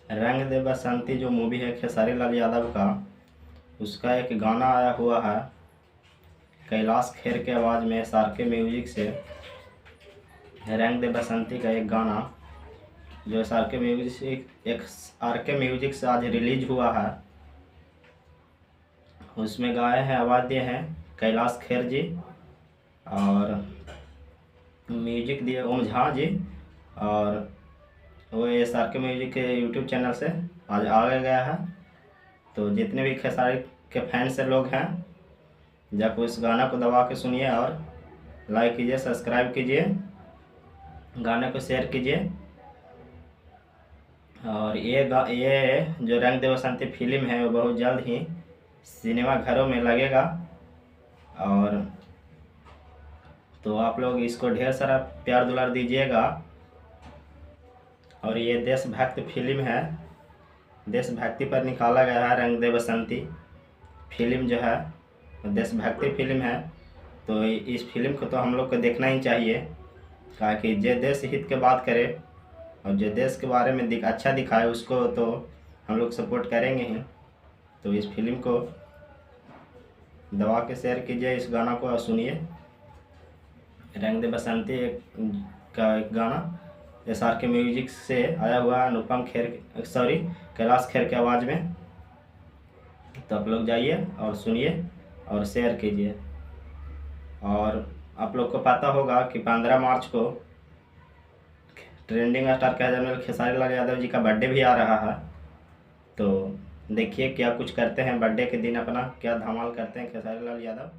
रंग दे बसंती जो मूवी है खेसारी लाल यादव का, उसका एक गाना आया हुआ है कैलाश खेर के आवाज़ में SRK म्यूजिक से। रंग दे बसंती का एक गाना जो SRK म्यूजिक से आज रिलीज हुआ है, उसमें गाए हैं, आवाज़ दिए हैं कैलाश खेर जी और म्यूजिक दिए ओम झा जी। और वो SRK म्यूजिक के यूट्यूब चैनल से आज आ गया है। तो जितने भी खेसारी के फैंस लोग हैं, जब उस गाना को दबा के सुनिए और लाइक कीजिए, सब्सक्राइब कीजिए, गाने को शेयर कीजिए। और ये जो रंग दे बसंती फिल्म है वो बहुत जल्द ही सिनेमा घरों में लगेगा। और तो आप लोग इसको ढेर सारा प्यार दुलार दीजिएगा। और ये देशभक्त फिल्म है, देशभक्ति पर निकाला गया है। रंग दे बसंती फिल्म जो है देशभक्ति फिल्म है, तो इस फिल्म को तो हम लोग को देखना ही चाहिए, ताकि जो देश हित के बात करे और जो देश के बारे में अच्छा दिखाए उसको तो हम लोग सपोर्ट करेंगे ही। तो इस फिल्म को दबा के शेयर कीजिए, इस गाना को सुनिए। रंग दे बसंती का एक गाना SRK म्यूजिक से आया हुआ है, कैलाश खेर के आवाज़ में। तो आप लोग जाइए और सुनिए और शेयर कीजिए। और आप लोग को पता होगा कि 15 मार्च को ट्रेंडिंग स्टार कहा जाने वाले खेसारी लाल यादव जी का बर्थडे भी आ रहा है। तो देखिए क्या कुछ करते हैं बर्थडे के दिन, अपना क्या धमाल करते हैं खेसारी लाल यादव।